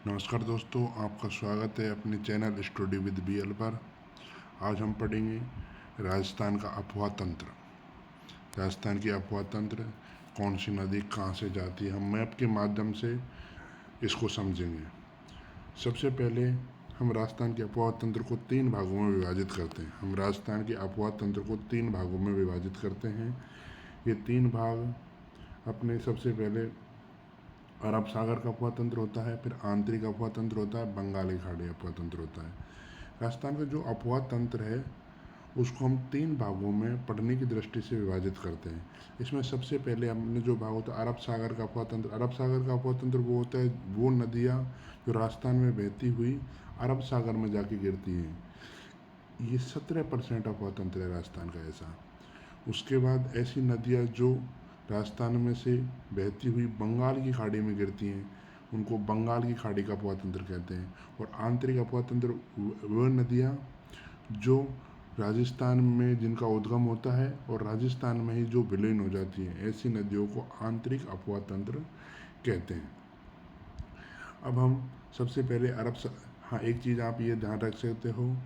नमस्कार दोस्तों, आपका स्वागत है अपने चैनल स्टडी विद BL पर। आज हम पढ़ेंगे राजस्थान का अफवाह तंत्र। राजस्थान की अफवाह तंत्र, कौन सी नदी कहाँ से जाती है, हम मैप के माध्यम से इसको समझेंगे। सबसे पहले हम राजस्थान के अफवाह तंत्र को 3 भागों में विभाजित करते हैं। हम राजस्थान के अफवाह तंत्र को 3 भागों में विभाजित करते हैं। ये 3 भाग अपने सबसे पहले अरब सागर का अफवाह तंत्र होता है, फिर आंतरिक अफवाह तंत्र होता है, बंगाली खाड़ी अफवाह तंत्र होता है। राजस्थान का जो अफवाह तंत्र है उसको हम 3 भागों में पढ़ने की दृष्टि से विभाजित करते हैं। इसमें सबसे पहले हमने जो भाग होता है अरब सागर का अफवाह तंत्र। अरब सागर का अफवाह तंत्र वो होता है, वो नदियाँ जो राजस्थान में बहती हुई अरब सागर में जाके गिरती हैं। ये 17% अफवाह तंत्र है राजस्थान का ऐसा। उसके बाद ऐसी नदियाँ जो राजस्थान में से बहती हुई बंगाल की खाड़ी में गिरती हैं, उनको बंगाल की खाड़ी का अफवाह तंत्र कहते हैं। और आंतरिक अफवाह तंत्र वह नदियाँ जो राजस्थान में जिनका उद्गम होता है और राजस्थान में ही जो विलीन हो जाती हैं, ऐसी नदियों को आंतरिक अफवाह तंत्र कहते हैं। अब हम सबसे पहले हाँ, एक चीज़ आप ये ध्यान रख सकते हो,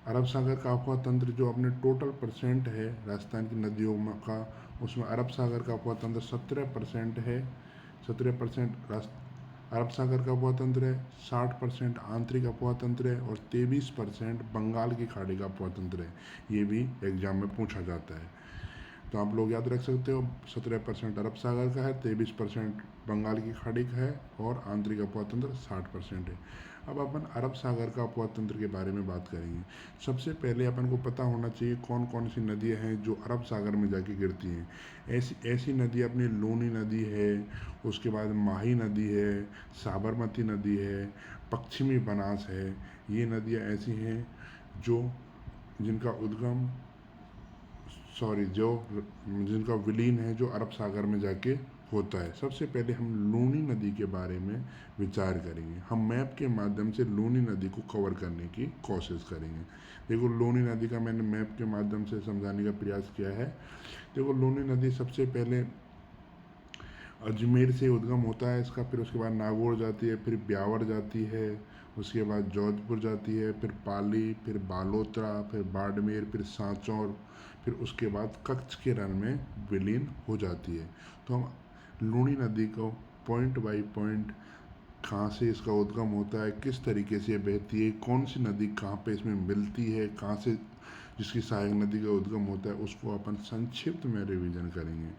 अरब सागर का अफवाह तंत्र जो अपने टोटल परसेंट है राजस्थान की नदियों में का, उसमें अरब सागर का अफवाह तंत्र 17% है। 17% अरब सागर का अफवाह तंत्र है, 60% आंतरिक अफवाह तंत्र है और 23% बंगाल की खाड़ी का अफवाह तंत्र है। ये भी एग्जाम में पूछा जाता है, तो आप लोग याद रख सकते हो। 17% अरब सागर का है, 23% बंगाल की खाड़ी का है और आंतरिक अफवाह तंत्र 60% है। अब अपन अरब सागर का अफवाह तंत्र के बारे में बात करेंगे। सबसे पहले अपन को पता होना चाहिए कौन कौन सी नदियाँ हैं जो अरब सागर में जाके गिरती हैं। ऐसी ऐसी नदी अपनी लूनी नदी है, उसके बाद माही नदी है, साबरमती नदी है, पश्चिमी बनास है। ये नदियाँ ऐसी हैं जो जिनका उद्गम सॉरी जो जिनका विलीन है जो अरब सागर में जाके होता है। सबसे पहले हम लूनी नदी के बारे में विचार करेंगे। हम मैप के माध्यम से लूनी नदी को कवर करने की कोशिश करेंगे। देखो, लूनी नदी का मैंने मैप के माध्यम से समझाने का प्रयास किया है। देखो, लूनी नदी सबसे पहले अजमेर से उद्गम होता है इसका, फिर उसके बाद नागौर जाती है, फिर ब्यावर जाती है, उसके बाद जोधपुर जाती है, फिर पाली, फिर बालोतरा, फिर बाड़मेर, फिर सांचौर, फिर उसके बाद कच्छ के रण में विलीन हो जाती है। तो हम लूनी नदी को पॉइंट बाई पॉइंट, कहाँ से इसका उद्गम होता है, किस तरीके से बहती है, कौन सी नदी कहाँ पे इसमें मिलती है, कहाँ से जिसकी सहायक नदी का उद्गम होता है, उसको अपन संक्षिप्त में रिवीजन करेंगे।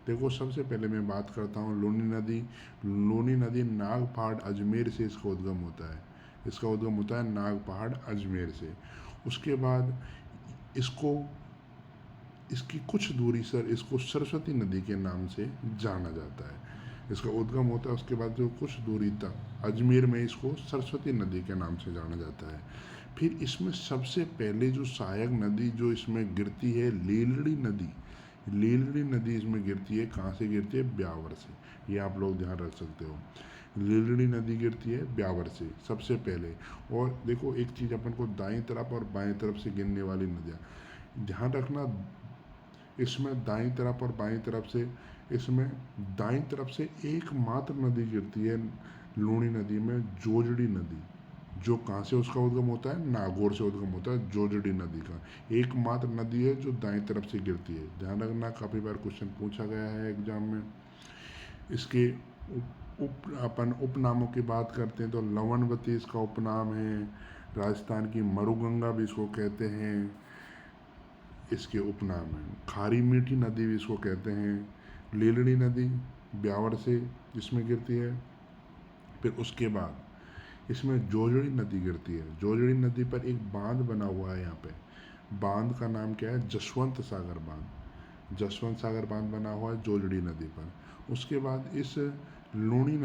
देखो, सबसे पहले मैं बात करता हूँ लूनी नदी। लूनी नदी नाग पहाड़ अजमेर से इसका उद्गम होता है। इसका उद्गम होता है नाग पहाड़ अजमेर से। उसके बाद इसको इसकी कुछ दूरी सर इसको सरस्वती नदी के नाम से जाना जाता है। इसका उद्गम होता है, उसके बाद जो कुछ दूरी तक अजमेर में इसको सरस्वती नदी के नाम से जाना जाता है। फिर इसमें सबसे पहले जो सहायक नदी जो इसमें गिरती है, लीलड़ी नदी। लीलड़ी नदी इसमें गिरती है, कहाँ से गिरती है? ब्यावर से। ये आप लोग ध्यान रख सकते हो, लीलड़ी नदी गिरती है ब्यावर से सबसे पहले। और देखो, एक चीज़ अपन को दाईं तरफ और बाएं तरफ से गिरने वाली नदियाँ ध्यान रखना। इसमें दाईं तरफ और बाईं तरफ से, इसमें दाईं तरफ से एकमात्र नदी गिरती है लूनी नदी में, जोजड़ी नदी। जो कहाँ से उसका उद्गम होता है? नागौर से उद्गम होता है जोजड़ी नदी का। एकमात्र नदी है जो दाईं तरफ से गिरती है। ध्यान रखना, काफ़ी बार क्वेश्चन पूछा गया है एग्जाम में। इसके अपन उपनामों की बात करते हैं तो लवणवती इसका उपनाम है। राजस्थान की मरुगंगा भी इसको कहते हैं, इसके उपनाम हैं। खारी मीठी नदी भी इसको कहते हैं। लीलड़ी नदी ब्यावर से इसमें गिरती है। फिर उसके बाद इसमें जोजड़ी नदी गिरती है। जोजड़ी नदी पर एक बांध बना हुआ है यहाँ पे। बांध का नाम क्या है? जसवंत सागर बांध। जसवंत सागर बांध बना हुआ है जोजड़ी नदी पर। उसके बाद इस लूणी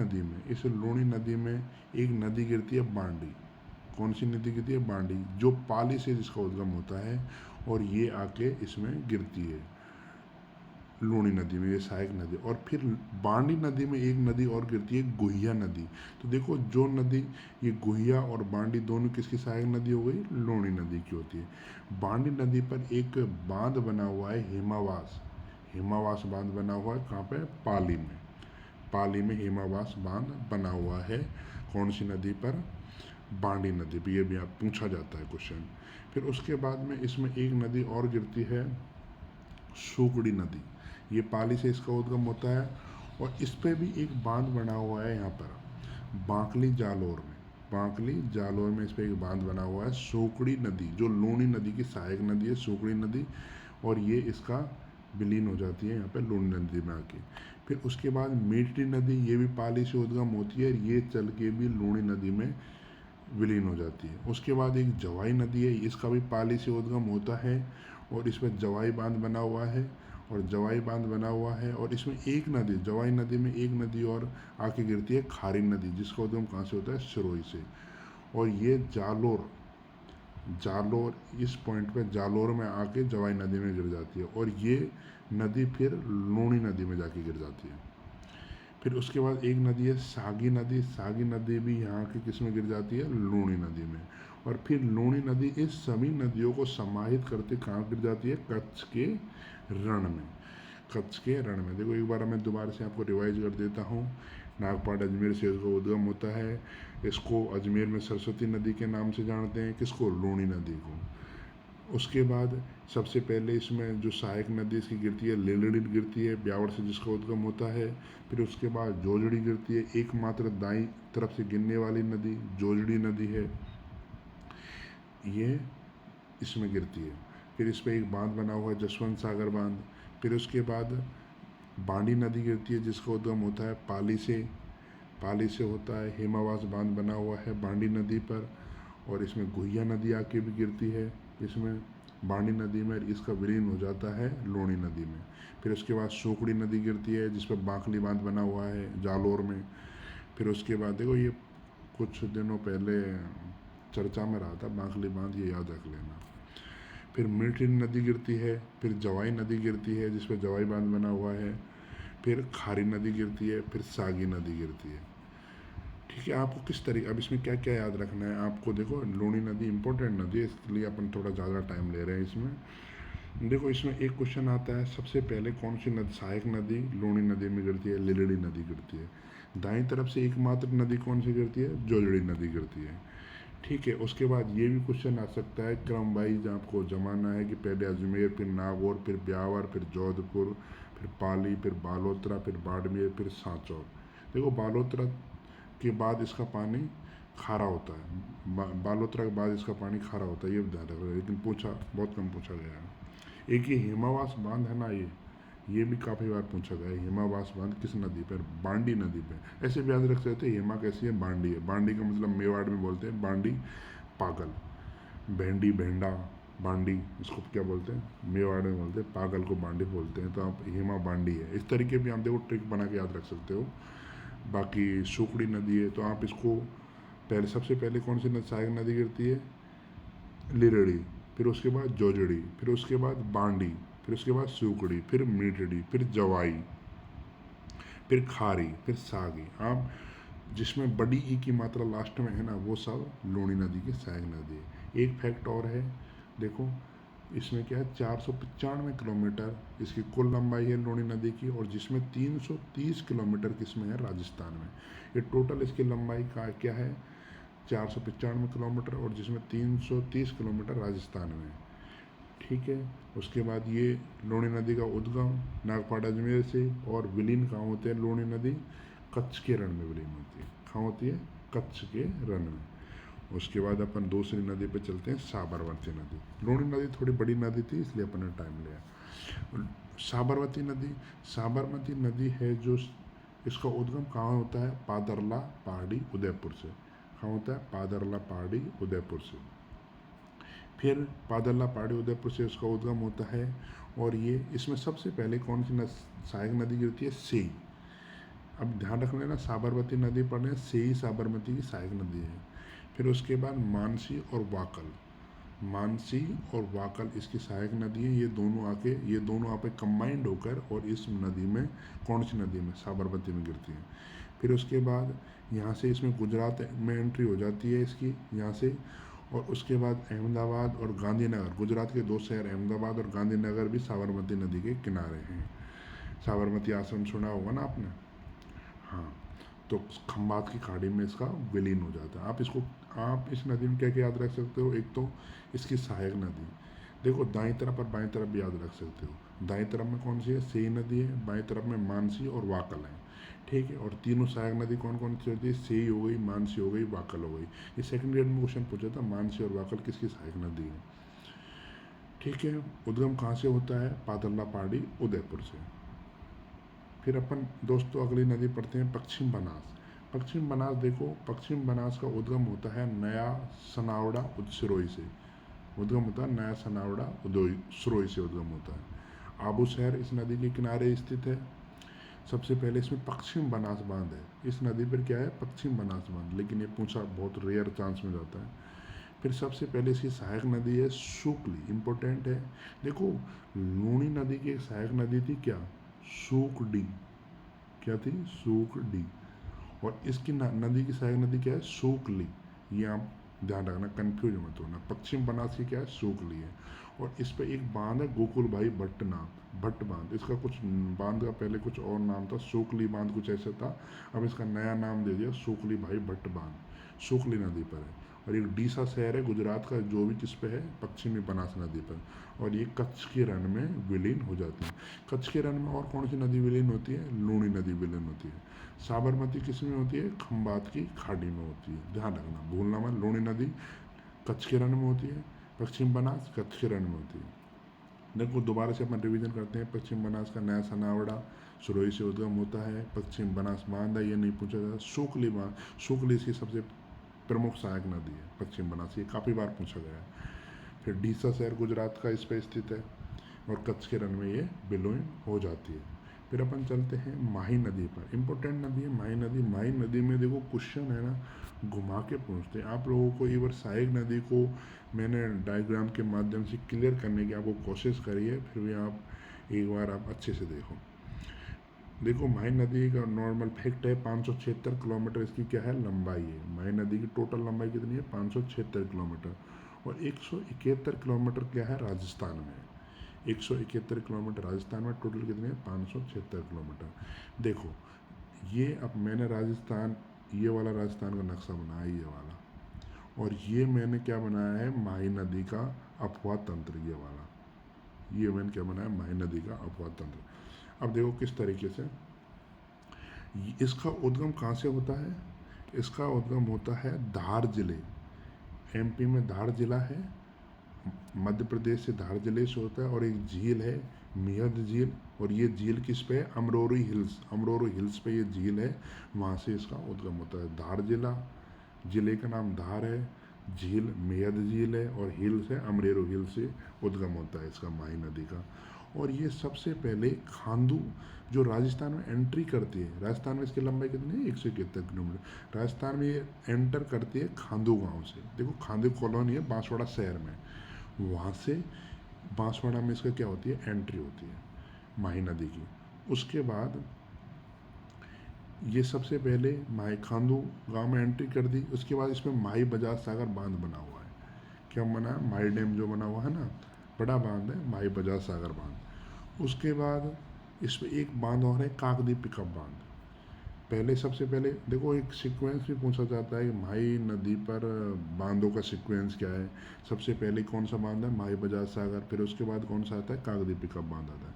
नदी में एक नदी गिरती है बांडी। कौन सी नदी गिरती है? बांडी, जो पाली से जिसका उद्गम होता है और ये आके इसमें गिरती है लूणी नदी में, ये सहायक नदी। और फिर बांडी नदी में एक नदी और गिरती है, गुहिया नदी। तो देखो, जो नदी ये गुहिया और बांडी दोनों किसकी सहायक नदी हो गई? लूणी नदी की होती है। बांडी नदी पर एक बांध बना हुआ है हिमावास। हिमावास बांध बना हुआ है कहाँ पे? पाली में। पाली में हिमावास बांध बना हुआ है। कौन सी नदी पर? बांडी नदी पर। ये भी आप पूछा जाता है क्वेश्चन। फिर उसके बाद में इसमें एक नदी और गिरती है, सूकड़ी नदी। ये पाली से इसका उद्गम होता है और इस पर भी एक बांध बना हुआ है यहाँ पर बांकली जालोर में। बांकली जालोर में इस पर एक बांध बना हुआ है, सूकड़ी नदी, जो लूणी नदी की सहायक नदी है, सूकड़ी नदी। और ये इसका विलीन हो जाती है यहाँ पे लूणी नदी में आके। फिर उसके बाद मीठी नदी, ये भी पाली से उद्गम होती है, ये चल के भी लूणी नदी में विलीन हो जाती है। उसके बाद एक जवाई नदी है, इसका भी पाली से उद्गम होता है और इसमें जवाई बांध बना हुआ है और जवाई बांध बना हुआ है। और इसमें एक नदी, जवाई नदी में एक नदी और आके गिरती है, खारी नदी, जिसका उद्गम कहाँ से होता है? सिरोही से। और ये जालोर, जालोर इस पॉइंट पे जालोर में आके जवाई नदी में गिर जाती है और ये नदी फिर लूणी नदी में जाके गिर जाती है। फिर उसके बाद एक नदी है सागी नदी। सागी नदी भी यहाँ की किस में गिर जाती है? लूणी नदी में। और फिर लूणी नदी इस सभी नदियों को समाहित करते कहाँ गिर जाती है? कच्छ के रण में। कच्छ के रण में। देखो एक बार मैं दोबारा से आपको रिवाइज कर देता हूँ। नागपाट अजमेर से इसका उद्गम होता है। इसको अजमेर में सरस्वती नदी के नाम से जानते हैं। किसको? लूणी नदी को। उसके बाद सबसे पहले इसमें जो सहायक नदी इसकी गिरती है, लेलड़ी गिरती है, ब्यावर से जिसका उद्गम होता है। फिर उसके बाद जोजड़ी गिरती है, एकमात्र दाईं तरफ से गिरने वाली नदी जोजड़ी नदी है, ये इसमें गिरती है। फिर इस पर एक बांध बना हुआ है, जसवंत सागर बांध। फिर उसके बाद बांडी नदी गिरती है, जिसका उद्गम होता है पाली से। पाली से होता है। हिमावास बांध बना हुआ है बांडी नदी पर और इसमें गुहिया नदी आके भी गिरती है इसमें बांडी नदी में, इसका विलीन हो जाता है लूणी नदी में। फिर उसके बाद सूकड़ी नदी गिरती है, जिस पर बांकली बांध बना हुआ है जालोर में। फिर उसके बाद देखो ये कुछ दिनों पहले चर्चा में रहा था बांकली बांध, ये याद रख लेना। फिर मीठी नदी गिरती है, फिर जवाई नदी गिरती है, जिस पर जवाई बांध बना हुआ है। फिर खारी नदी गिरती है, फिर सागी नदी गिरती है। ठीक है, आपको किस तरीके, अब इसमें क्या क्या याद रखना है आपको? देखो लूणी नदी इंपॉर्टेंट नदी है, इसलिए अपन थोड़ा ज़्यादा टाइम ले रहे हैं इसमें। देखो इसमें एक क्वेश्चन आता है, सबसे पहले कौन सी नदी, सहायक नदी लूणी नदी में गिरती है? लिलड़ी नदी गिरती है। दाईं तरफ से एकमात्र नदी कौन सी गिरती है? जोजड़ी नदी गिरती है। ठीक है, उसके बाद ये भी क्वेश्चन आ सकता है क्रम वाइज आपको जमाना है कि पहले अजमेर, फिर नागौर, फिर ब्यावर, फिर जोधपुर, फिर पाली, फिर बालोतरा, फिर बाड़मेर, फिर सांचौर। देखो बालोतरा के बाद इसका पानी खारा होता है, बालोतरा के बाद इसका पानी खारा होता है, ये ध्यान रखना। लेकिन पूछा बहुत कम पूछा गया है। एक ये हिमावास बांध है ना, ये भी काफ़ी बार पूछा गया है। हिमावास बांध किस नदी पर? बांडी नदी पर। ऐसे भी याद रख सकते हैं, हिमा कैसी है? बांडी है। बांडी का मतलब मेवाड़ में बोलते हैं बांडी पागल, भेंडी भेंडा बांडी, इसको क्या बोलते हैं? मेवाड़ में बोलते हैं, पागल को बांडी बोलते हैं। तो आप हिमा बांडी है, इस तरीके भी आप देखो ट्रिक बना के याद रख सकते हो। बाकी सूकड़ी नदी है, तो आप इसको पहले, सबसे पहले कौन सी सहायक नदी गिरती है? लिरड़ी, फिर उसके बाद जोजड़ी, फिर उसके बाद बांडी, फिर उसके बाद सूकड़ी, फिर मीठड़ी, फिर जवाई, फिर खारी, फिर सागी। आप जिसमें बड़ी ई की मात्रा लास्ट में है ना, वो सब लूणी नदी की सहायक नदी है। एक फैक्ट और है, देखो इसमें क्या है, 495 किलोमीटर इसकी कुल लंबाई है लूणी नदी की, और जिसमें 330 किलोमीटर किसमें है? राजस्थान में। ये टोटल इसकी लंबाई का क्या है? 495 किलोमीटर, और जिसमें 330 किलोमीटर राजस्थान में है। ठीक है, उसके बाद ये लूणी नदी का उद्गम नागपाट अजमेर से, और विलीन कहाँ होते हैं लूणी नदी? कच्छ के रण में विलीन होती है। कहाँ होती है? कच्छ के रण में। उसके बाद अपन दूसरी नदी पे चलते हैं, साबरमती नदी। लूणी नदी थोड़ी बड़ी नदी थी, इसलिए अपन ने टाइम लिया। साबरमती नदी, साबरमती नदी है जो, इसका उद्गम कहाँ होता है? पादरला पहाड़ी उदयपुर से। कहाँ होता है? पादरला पहाड़ी उदयपुर से। फिर पादरला पहाड़ी उदयपुर से उसका उद्गम होता है, और ये इसमें सबसे पहले कौन सी सहायक नदी गिरती है? सेई। अब ध्यान रख लेना, साबरमती नदी पढ़ने, सेई साबरमती की सहायक नदी है। फिर उसके बाद मानसी और वाकल, मानसी और वाकल इसकी सहायक नदी है। ये दोनों आपे कंबाइंड होकर और इस नदी में, कौन सी नदी में? साबरमती में गिरती है। फिर उसके बाद यहाँ से इसमें गुजरात में एंट्री हो जाती है इसकी, यहाँ से। और उसके बाद अहमदाबाद और गांधीनगर, गुजरात के दो शहर अहमदाबाद और गांधीनगर भी साबरमती नदी के किनारे हैं। साबरमती आश्रम सुना होगा ना आपने? हाँ, तो खंबात की खाड़ी में इसका विलीन हो जाता है। आप इस नदी में क्या क्या याद रख सकते हो? एक तो इसकी सहायक नदी, देखो दाईं तरफ और बाईं तरफ भी याद रख सकते हो। दाईं तरफ में कौन सी है? सेई नदी है। बाईं तरफ में मानसी और वाकल है, ठीक है। और तीनों सहायक नदी कौन कौन सी होती है? सेई हो गई, मानसी हो गई, वाकल हो गई। ये सेकंड ग्रेड में क्वेश्चन पूछा था, मानसी और वाकल किसकी सहायक नदी है, ठीक है। उद्गम कहाँ से होता है? पादल्ला पहाड़ी उदयपुर से। फिर अपन दोस्तों अगली नदी पढ़ते हैं, पश्चिम बनास। पश्चिम बनास, देखो पश्चिम बनास का उद्गम होता है नया सनावड़ा सिरोही से। उद्गम होता है नया सनावड़ा उदोई सिरोही से उद्गम होता है। आबू शहर इस नदी के किनारे स्थित है। सबसे पहले इसमें पश्चिम बनास बांध है। इस नदी पर क्या है? पश्चिम बनास बांध, लेकिन ये पूछा बहुत रेयर चांस में जाता है। फिर सबसे पहले इसकी सहायक नदी है सूकली, इंपॉर्टेंट है। देखो लूणी नदी की एक सहायक नदी थी क्या? सूकडी। क्या थी? सूकडी। और इसकी नदी की सहायक नदी क्या है? सूकली। ये आप ध्यान रखना, कंफ्यूज मत होना। पश्चिम बनास की क्या है? सूकली है। और इस पे एक बांध है गोकुल भाई भट्ट नाम, भट्ट बांध। इसका कुछ बांध का पहले कुछ और नाम था, सूकली बांध कुछ ऐसा था। अब इसका नया नाम दे दिया सूकली भाई भट्ट बांध, सूकली नदी पर है। और एक डीसा शहर है गुजरात का, जो भी किस पे है? पश्चिमी बनास नदी पर। और ये कच्छ के रण में विलीन हो जाती है। कच्छ के रण में और कौन सी नदी विलीन होती है? लूणी नदी विलीन होती है। साबरमती किस में होती है? खंबात की खाड़ी में होती है, ध्यान रखना, भूलना मत। लूणी नदी कच्छ के रण में होती है, पश्चिम बनास कच्छ के रण में होती है। देखो दोबारा से अपन रिवीजन करते हैं। पश्चिम बनास का नया सनावड़ा सुरोही से उद्गम होता है। पश्चिम बनास बांध है, ये नहीं पूछा जाता। सूकली बांध, सूकली इसकी सबसे प्रमुख सहायक नदी है पश्चिम बनास, ये काफ़ी बार पूछा गया है। फिर डीसा शहर गुजरात का इस पे स्थित है। और कच्छ के रण में ये विलीन हो जाती है। फिर अपन चलते हैं माही नदी पर। इंपॉर्टेंट नदी है माही नदी। माही नदी में देखो क्वेश्चन है ना, घुमा के पूछते हैं। आप लोगों को एक बार सहायक नदी को मैंने डायग्राम के माध्यम से क्लियर करने की आपको कोशिश करी है, फिर भी आप एक बार आप अच्छे से देखो। देखो माही नदी का नॉर्मल फैक्ट है, 576 किलोमीटर इसकी क्या है? लंबाई है। माही नदी की टोटल लंबाई कितनी है? 576 किलोमीटर। और 171 किलोमीटर क्या है? राजस्थान में। 171 किलोमीटर राजस्थान में, टोटल कितने हैं? 576 किलोमीटर। देखो ये अब मैंने राजस्थान, ये वाला राजस्थान का नक्शा बनाया ये वाला, और ये मैंने क्या बनाया है? माही नदी का अफवाह तंत्र, ये वाला, ये मैंने क्या बनाया? माही नदी का अफवाह तंत्र। अब देखो किस तरीके से इसका उद्गम कहाँ से होता है? इसका उद्गम होता है धार जिले, एमपी में धार जिला है, मध्य प्रदेश से धार जिले से होता है। और एक झील है मिहद झील, और ये झील किस पे है? अमरोरी हिल्स, अमरोरी हिल्स पे ये झील है, वहाँ से इसका उद्गम होता है। धार जिला, जिले का नाम धार है, झील मिहद झील है, और हिल्स है अमरेरो हिल से उद्गम होता है इसका माही नदी का। और ये सबसे पहले खांदू जो राजस्थान में एंट्री करती है, राजस्थान में इसकी लंबाई कितनी है? 171 किलोमीटर। राजस्थान में ये एंटर करती है खांदू गांव से। देखो खांदू कॉलोनी है बांसवाड़ा शहर में, वहाँ से बांसवाड़ा में इसका क्या होती है? एंट्री होती है माही नदी की। उसके बाद ये सबसे पहले माही खांदू गांव में एंट्री कर दी। उसके बाद इसमें माही बजाज सागर बांध बना हुआ है। क्या बना है? माही डैम जो बना हुआ है ना, बड़ा बांध है माही बजाज सागर बांध। उसके बाद इस पर एक बांध और है काकदी पिकअप बांध। पहले सबसे पहले देखो एक सीक्वेंस भी पूछा जाता है कि माही नदी पर बांधों का सीक्वेंस क्या है। सबसे पहले कौन सा बांध है? माही बजाज सागर। फिर उसके बाद कौन सा आता है? काकदी पिकअप बांध आता है।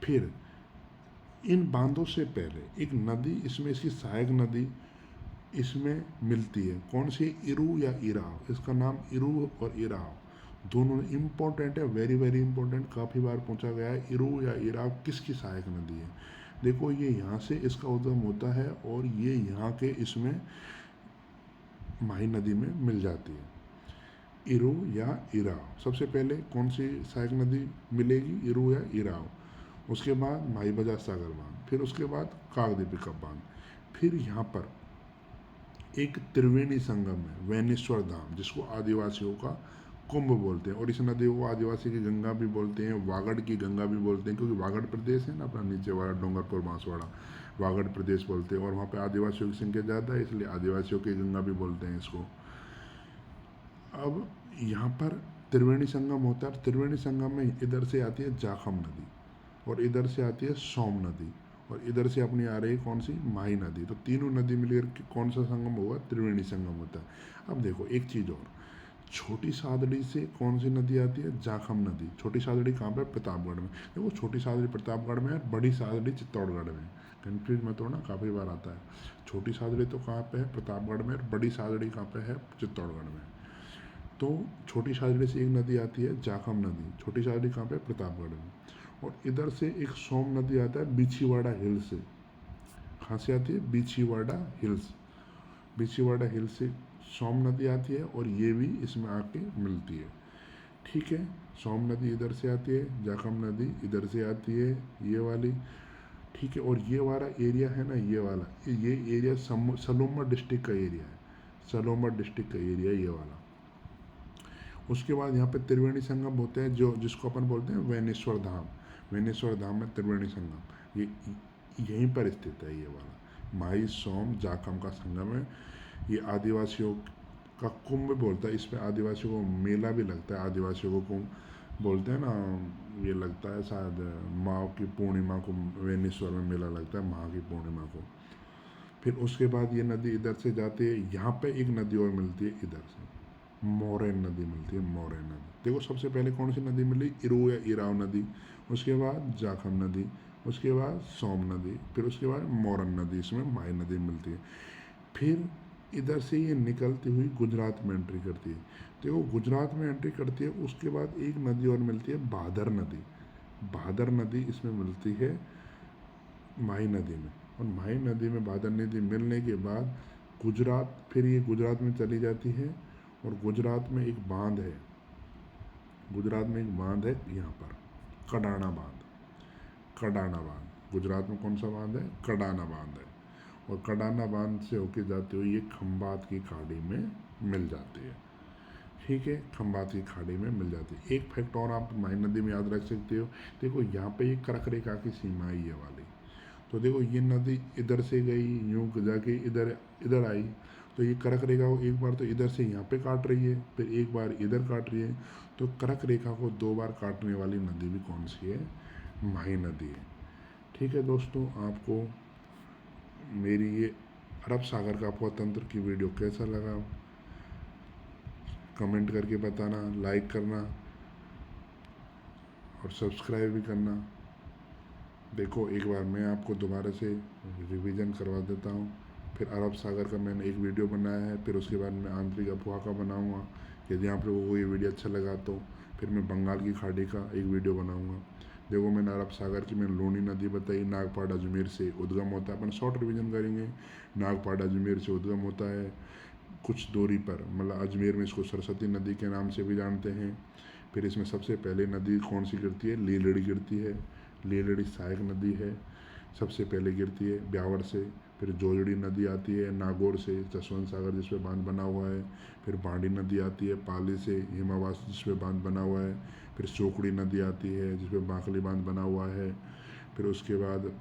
फिर इन बांधों से पहले एक नदी, इसमें इसकी सहायक नदी इसमें मिलती है, कौन सी? इरू या इराव। इसका नाम इरू और इराव दोनों इम्पोर्टेंट है, वेरी वेरी इंपॉर्टेंट, काफ़ी बार पूछा गया है। इरू या इराव किसकी सहायक नदी है? देखो ये यहाँ से इसका उद्गम होता है, और ये यहाँ के इसमें माही नदी में मिल जाती है, इरू या इराव। सबसे पहले कौन सी सहायक नदी मिलेगी? इरू या इराव। उसके बाद माही बजाज सागर बांध, फिर उसके बाद काकदी पिकअप बांध। फिर यहाँ पर एक त्रिवेणी संगम है, वैनेश्वर धाम, जिसको आदिवासियों का कुंभ बोलते हैं। और इस नदी को आदिवासी की गंगा भी बोलते हैं, वागड़ की गंगा भी बोलते हैं, क्योंकि वागड़ प्रदेश है ना अपना नीचे वाला डूंगरपुर बांसवाड़ा, वागड़ प्रदेश बोलते हैं। और वहाँ पे आदिवासियों की संख्या ज़्यादा है, इसलिए आदिवासियों की गंगा भी बोलते हैं इसको। अब यहाँ पर त्रिवेणी संगम होता है। त्रिवेणी संगम में इधर से आती है जाखम नदी, और इधर से आती है सोम नदी, और इधर से अपनी आ रही कौन सी, माही नदी। तो तीनों नदी मिलकर के कौन सा संगम होगा, त्रिवेणी संगम होता है। अब देखो एक चीज़ और, छोटी सादड़ी से कौन सी नदी आती है, जाखम नदी। छोटी सादड़ी कहाँ पे, प्रतापगढ़ में। देखो छोटी सादड़ी प्रतापगढ़ में है, बड़ी सादड़ी चित्तौड़गढ़ में। कंफ्यूज मत होना, काफ़ी बार आता है। छोटी सादड़ी तो कहाँ पे है, प्रतापगढ़ में, और बड़ी सादड़ी कहाँ पे है, चित्तौड़गढ़ में। तो छोटी सादड़ी से एक नदी आती है, जाखम नदी। छोटी सादड़ी कहाँ पे, प्रतापगढ़ में। और इधर से एक सोम नदी आता है बिछीवाड़ा हिल से। कहाँ से आती है, बिछीवाड़ा हिल्स। बिछीवाड़ा हिल से सोम नदी आती है, और ये भी इसमें आके मिलती है। ठीक है, सोम नदी इधर से आती है, जाखम नदी इधर से आती है, ये वाली। ठीक है, और ये वाला एरिया है ना, ये वाला, ये एरिया सलोमर डिस्ट्रिक्ट का एरिया है। सलोमर डिस्ट्रिक्ट का एरिया ये वाला। उसके बाद यहाँ पे त्रिवेणी संगम होते हैं, जो जिसको अपन बोलते हैं वैनेश्वर धाम। वैनेश्वर धाम में त्रिवेणी संगम, ये यहीं पर स्थित है। ये वाला माही सोम जाखम का संगम है। ये आदिवासियों का कुंभ बोलता है। इस पर आदिवासियों को मेला भी लगता है। आदिवासियों को कुंभ बोलते हैं ना, ये लगता है शायद माँ की पूर्णिमा को वैनेश्वर में मेला लगता है, माँ की पूर्णिमा को। फिर उसके बाद ये नदी इधर से जाती है, यहाँ पे एक नदी और मिलती है इधर से, मोरैन नदी मिलती है, मोरैन नदी। देखो सबसे पहले कौन सी नदी मिली, इरो या इराव नदी। उसके बाद जाखम नदी, उसके बाद सोम नदी, फिर उसके बाद मोरन नदी, इसमें माई नदी मिलती है। फिर इधर से ये निकलती हुई गुजरात में एंट्री करती है। देखो गुजरात में एंट्री करती है, उसके बाद एक नदी और मिलती है, भादर नदी। भादर नदी इसमें मिलती है माही नदी में। और माही नदी में भादर नदी मिलने के बाद गुजरात, फिर ये गुजरात में चली जाती है। और गुजरात में एक बांध है, गुजरात में एक बांध है यहाँ पर, कडाना बांध। कडाना बांध गुजरात में कौन सा बांध है, कडाना बांध है। और कडाना बांध से होके जाते हुए ये खंबात की खाड़ी में मिल जाती है। ठीक है, खंबात की खाड़ी में मिल जाती है। एक फैक्ट और आप माही नदी में याद रख सकते हो, देखो यहाँ पे ये कर्क रेखा की सीमा है ये वाली। तो देखो ये नदी इधर से गई, यूं जाके इधर इधर आई, तो ये कर्क रेखा को एक बार तो इधर से यहाँ पे काट रही है, फिर एक बार इधर काट रही है। तो कर्क रेखा को 2 बार काटने वाली नदी भी कौन सी है, माही नदी है। ठीक है दोस्तों, आपको मेरी ये अरब सागर का अफवाह तंत्र की वीडियो कैसा लगा, कमेंट करके बताना, लाइक करना और सब्सक्राइब भी करना। देखो एक बार मैं आपको दोबारा से रिवीजन करवा देता हूँ। फिर अरब सागर का मैंने एक वीडियो बनाया है, फिर उसके बाद मैं आंतरिक अफवाह का बनाऊँगा। यदि आप लोगों को ये वीडियो अच्छा लगा तो फिर मैं बंगाल की खाड़ी का एक वीडियो बनाऊँगा। देखो मैंने अरब सागर की मैंने लूनी नदी बताई, नागपाड़ा अजमेर से उद्गम होता है। अपन शॉर्ट रिवीजन करेंगे। नागपाड़ा अजमेर से उद्गम होता है कुछ दूरी पर, मतलब अजमेर में इसको सरस्वती नदी के नाम से भी जानते हैं। फिर इसमें सबसे पहले नदी कौन सी गिरती है, लीलड़ी गिरती है। लीलड़ी सहायक नदी है, सबसे पहले गिरती है ब्यावर से। फिर जोजड़ी नदी आती है नागौर से, जसवंत सागर जिस पे बांध बना हुआ है। फिर बांडी नदी आती है पाली से, हिमावास जिस पे बांध बना हुआ है। फिर सोकड़ी नदी आती है जिस पे बांकली बांध बना हुआ है। फिर उसके बाद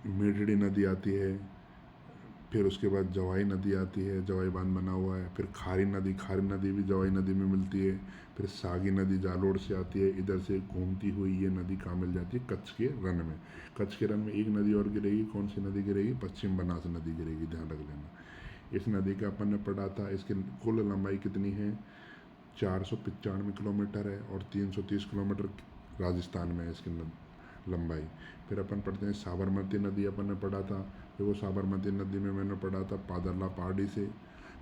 मेढड़ी नदी आती है। फिर उसके बाद जवाई नदी आती है, जवाई बांध बना हुआ है। फिर खारी नदी भी जवाई नदी में मिलती है। फिर सागी नदी जालोर से आती है, इधर से घूमती हुई ये नदी कहाँ मिल जाती है, कच्छ के रन में। कच्छ के रन में एक नदी और गिरेगी, कौन सी नदी गिरेगी, पश्चिम बनास नदी गिरेगी, ध्यान रख लेना। इस नदी का अपन ने पढ़ा था, इसकी कुल लंबाई कितनी है, 495 किलोमीटर है, और 330 किलोमीटर राजस्थान में है इसकी लंबाई। फिर अपन पढ़ते हैं साबरमती नदी, अपन ने पढ़ा था। देखो साबरमती नदी में मैंने पढ़ा था पादरला पहाड़ी से।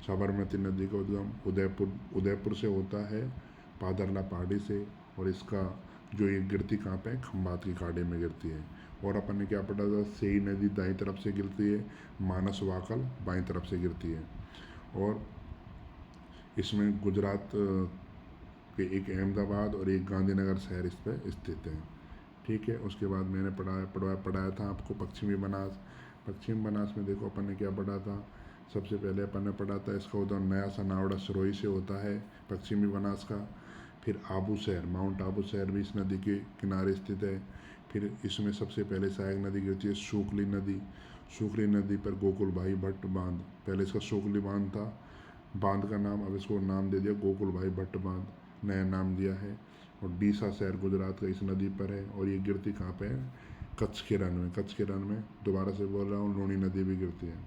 साबरमती नदी का उद्गम उदयपुर से होता है, पादरला पहाड़ी से। और इसका जो ये गिरती कहाँ पे है, खंबात की खाड़ी में गिरती है। और अपन ने क्या पढ़ा था, सेई नदी दाईं तरफ से गिरती है, मानस वाकल बाईं तरफ से गिरती है। और इसमें गुजरात के एक अहमदाबाद और एक गांधीनगर शहर इस पर स्थित है। ठीक है, उसके बाद मैंने पढ़ाया था आपको पश्चिमी बनास। पश्चिम बनास में देखो अपन ने क्या पढ़ा था, सबसे पहले अपन ने पढ़ा था इसका उदाहरण नया सनावड़ा सरोही से होता है पश्चिमी बनास का। फिर आबू शहर, माउंट आबू शहर भी इस नदी के किनारे स्थित है। फिर इसमें सबसे पहले सहायक नदी गिरती है सूखली नदी। सूखली नदी पर गोकुल भाई भट्ट बांध, पहले इसका सूखली बांध था, बांध का नाम अब इसको नाम दे दिया गोकुल भाई भट्ट बांध, नया नाम दिया है। और डीसा शहर गुजरात का इस नदी पर है। और ये गिरती कहाँ पे है? कच्छ के रण में। कच्छ के रण में दोबारा से बोल रहा हूँ, लूणी नदी भी गिरती है।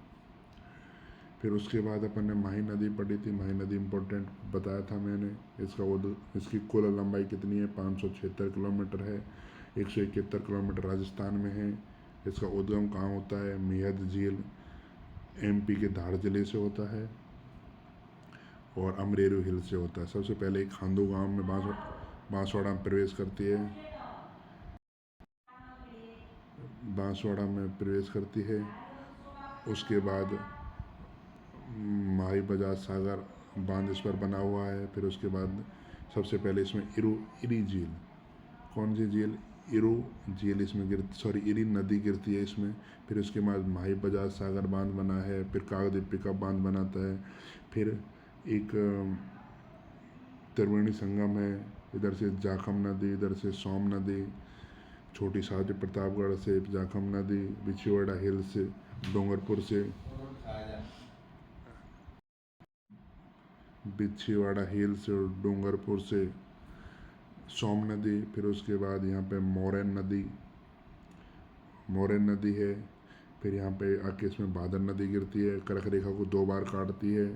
फिर उसके बाद अपन ने माही नदी पढ़ी थी। माही नदी इम्पोर्टेंट बताया था मैंने। इसकी कुल लंबाई कितनी है? 576 किलोमीटर है। 171 किलोमीटर राजस्थान में है। इसका उद्गम कहाँ होता है? मेहद झील एमपी के धार जिले से होता है और अमरेरू हिल से होता है। सबसे पहले खांदू गांव में बांसवाड़ा में प्रवेश करती है। बांसवाड़ा में प्रवेश करती है। उसके बाद माही बजाज सागर बांध इस पर बना हुआ है। फिर उसके बाद सबसे पहले इसमें इरी झील, कौन सी झील? इरू झील इसमें इरी नदी गिरती है इसमें। फिर उसके बाद माही बजाज सागर बांध बना है। फिर काकद्वीप पिकअप बांध बनाता है। फिर एक त्रिवेणी संगम है। इधर से जाखम नदी, इधर से सोम नदी, छोटी साहब प्रतापगढ़ से जाखम नदी, बिछीवाड़ा हिल से, डूंगरपुर से बिछीवाड़ा हिल से और डूंगरपुर से सोम नदी। फिर उसके बाद यहाँ पे मोरन नदी है। फिर यहाँ पे आके इसमें भादर नदी गिरती है। कर्क रेखा को 2 बार काटती है।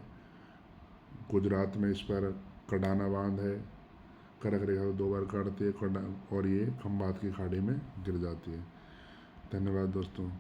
गुजरात में इस पर कडाना बांध है। कर्क रेखा को 2 बार काटती है और ये खंबात की खाड़ी में गिर जाती है। धन्यवाद दोस्तों।